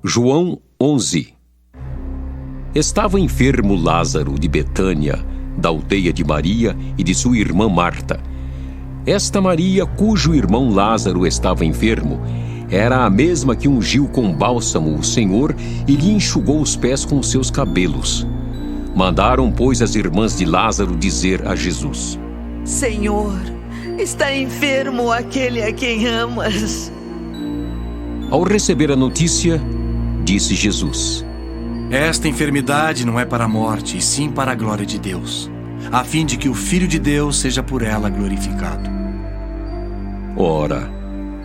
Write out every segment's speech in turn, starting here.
João 11. Estava enfermo Lázaro de Betânia, da aldeia de Maria e de sua irmã Marta. Esta Maria, cujo irmão Lázaro estava enfermo, era a mesma que ungiu com bálsamo o Senhor e lhe enxugou os pés com seus cabelos. Mandaram, pois, as irmãs de Lázaro dizer a Jesus: Senhor, está enfermo aquele a quem amas. Ao receber a notícia, disse Jesus: Esta enfermidade não é para a morte, e sim para a glória de Deus, a fim de que o Filho de Deus seja por ela glorificado. Ora,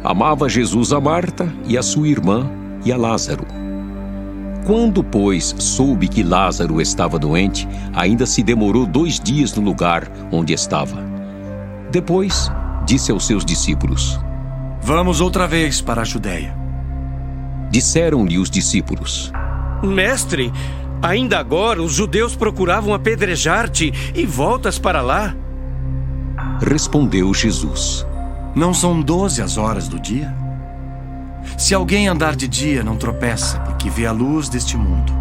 amava Jesus a Marta e a sua irmã e a Lázaro. Quando, pois, soube que Lázaro estava doente, ainda se demorou 2 dias no lugar onde estava. Depois, disse aos seus discípulos: Vamos outra vez para a Judeia. Disseram-lhe os discípulos: Mestre, ainda agora os judeus procuravam apedrejar-te e voltas para lá? Respondeu Jesus: Não são 12 as horas do dia? Se alguém andar de dia, não tropeça, porque vê a luz deste mundo.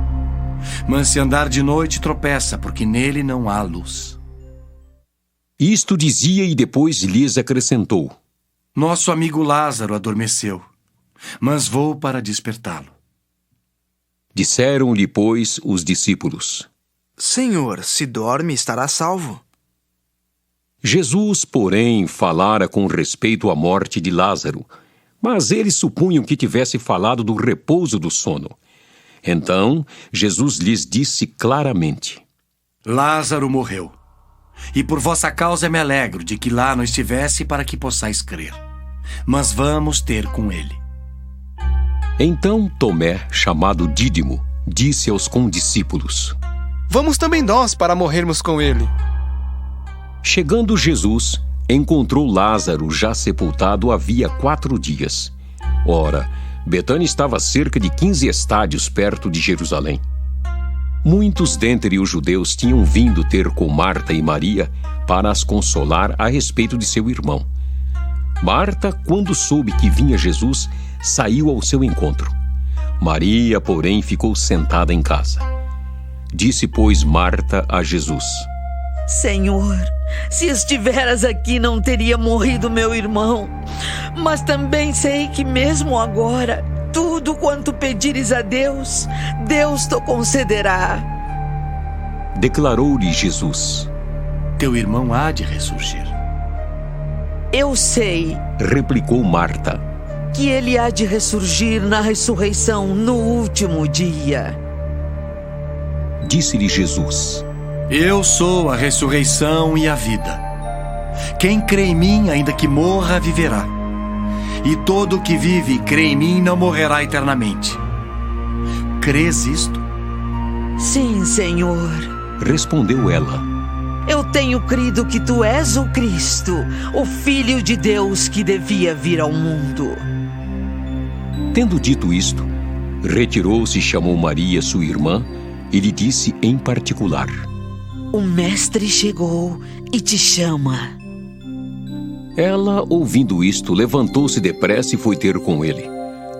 Mas se andar de noite, tropeça, porque nele não há luz. Isto dizia e depois lhes acrescentou: Nosso amigo Lázaro adormeceu, mas vou para despertá-lo. Disseram-lhe, pois, os discípulos: Senhor, se dorme, estará salvo. Jesus, porém, falara com respeito à morte de Lázaro, mas eles supunham que tivesse falado do repouso do sono. Então, Jesus lhes disse claramente: Lázaro morreu, e por vossa causa me alegro de que lá não estivesse para que possais crer. Mas vamos ter com ele. Então Tomé, chamado Dídimo, disse aos condiscípulos: Vamos também nós para morrermos com ele. Chegando Jesus, encontrou Lázaro já sepultado havia 4 dias. Ora, Betânia estava a cerca de 15 estádios perto de Jerusalém. Muitos dentre os judeus tinham vindo ter com Marta e Maria para as consolar a respeito de seu irmão. Marta, quando soube que vinha Jesus, saiu ao seu encontro. Maria, porém, ficou sentada em casa. Disse, pois, Marta a Jesus: Senhor, se estiveras aqui, não teria morrido meu irmão. Mas também sei que mesmo agora, tudo quanto pedires a Deus, Deus te concederá. Declarou-lhe Jesus: Teu irmão há de ressurgir. Eu sei, replicou Marta, que ele há de ressurgir na ressurreição no último dia. Disse-lhe Jesus: Eu sou a ressurreição e a vida. Quem crê em mim, ainda que morra, viverá. E todo o que vive e crê em mim não morrerá eternamente. Crês isto? Sim, Senhor. Respondeu ela: Eu tenho crido que tu és o Cristo, o Filho de Deus que devia vir ao mundo. Tendo dito isto, retirou-se e chamou Maria, sua irmã, e lhe disse em particular: O Mestre chegou e te chama. Ela, ouvindo isto, levantou-se depressa e foi ter com ele,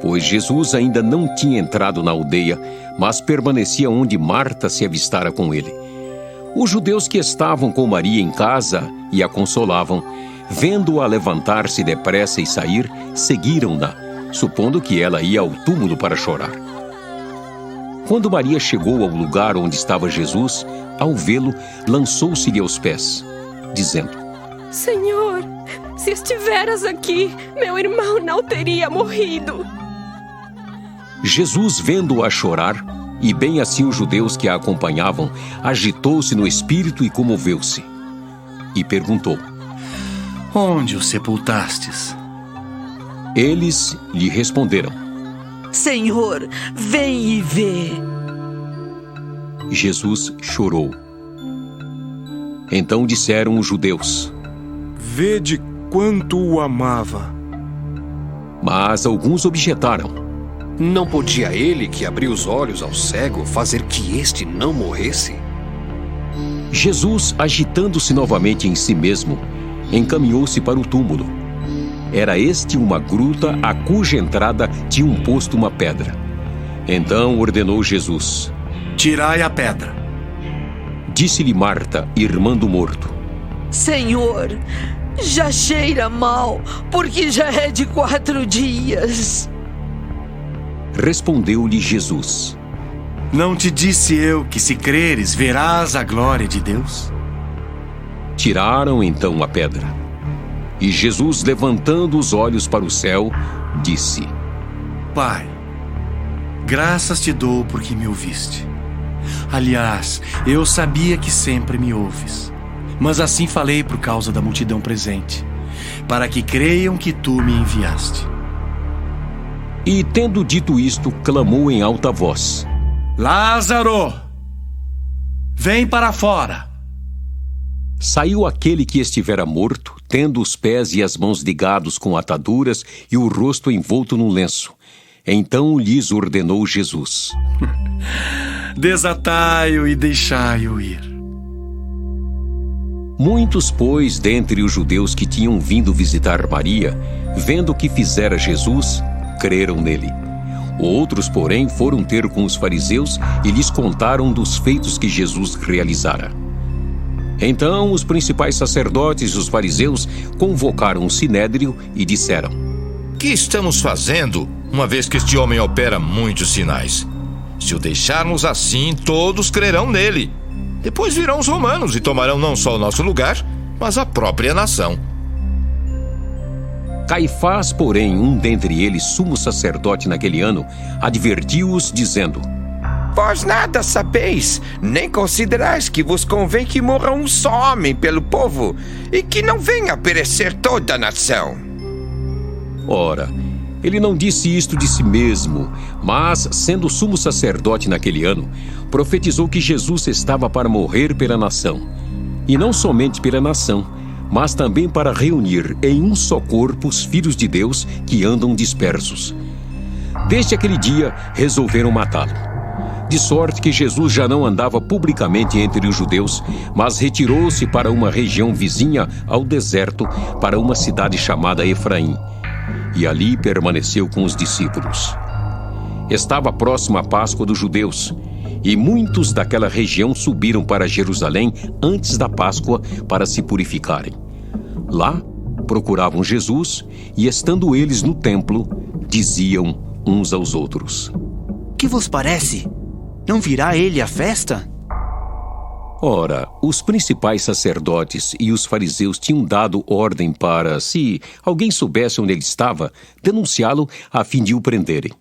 pois Jesus ainda não tinha entrado na aldeia, mas permanecia onde Marta se avistara com ele. Os judeus que estavam com Maria em casa e a consolavam, vendo-a levantar-se depressa e sair, seguiram-na, supondo que ela ia ao túmulo para chorar. Quando Maria chegou ao lugar onde estava Jesus, ao vê-lo, lançou-se-lhe aos pés, dizendo: Senhor, se estiveras aqui, meu irmão não teria morrido. Jesus, vendo-a chorar, e bem assim os judeus que a acompanhavam, agitou-se no espírito e comoveu-se. E perguntou: Onde o sepultastes? Eles lhe responderam: Senhor, vem e vê. Jesus chorou. Então disseram os judeus: Vede quanto o amava. Mas alguns objetaram: Não podia ele, que abriu os olhos ao cego, fazer que este não morresse? Jesus, agitando-se novamente em si mesmo, encaminhou-se para o túmulo. Era este uma gruta a cuja entrada tinham posto uma pedra. Então ordenou Jesus: Tirai a pedra. Disse-lhe Marta, irmã do morto: Senhor, já cheira mal, porque já é de 4 dias. Respondeu-lhe Jesus: Não te disse eu que, se creres, verás a glória de Deus? Tiraram então a pedra. E Jesus, levantando os olhos para o céu, disse: Pai, graças te dou porque me ouviste. Aliás, eu sabia que sempre me ouves, mas assim falei por causa da multidão presente, para que creiam que tu me enviaste. E, tendo dito isto, clamou em alta voz: Lázaro, vem para fora. Saiu aquele que estivera morto, tendo os pés e as mãos ligados com ataduras e o rosto envolto num lenço. Então lhes ordenou Jesus: Desatai-o e deixai-o ir. Muitos, pois, dentre os judeus que tinham vindo visitar Maria, vendo o que fizera Jesus, creram nele. Outros, porém, foram ter com os fariseus e lhes contaram dos feitos que Jesus realizara. Então os principais sacerdotes e os fariseus convocaram o sinédrio e disseram: Que estamos fazendo, uma vez que este homem opera muitos sinais? Se o deixarmos assim, todos crerão nele. Depois virão os romanos e tomarão não só o nosso lugar, mas a própria nação. Caifás, porém, um dentre eles, sumo sacerdote naquele ano, advertiu-os, dizendo: Vós nada sabeis, nem considerais que vos convém que morra um só homem pelo povo, e que não venha a perecer toda a nação. Ora, ele não disse isto de si mesmo, mas, sendo sumo sacerdote naquele ano, profetizou que Jesus estava para morrer pela nação. E não somente pela nação, mas também para reunir em um só corpo os filhos de Deus que andam dispersos. Desde aquele dia, resolveram matá-lo. De sorte que Jesus já não andava publicamente entre os judeus, mas retirou-se para uma região vizinha ao deserto, para uma cidade chamada Efraim. E ali permaneceu com os discípulos. Estava próxima a Páscoa dos judeus, e muitos daquela região subiram para Jerusalém antes da Páscoa para se purificarem. Lá procuravam Jesus, e estando eles no templo, diziam uns aos outros: Que vos parece? Não virá ele à festa? Ora, os principais sacerdotes e os fariseus tinham dado ordem para, se alguém soubesse onde ele estava, denunciá-lo a fim de o prenderem.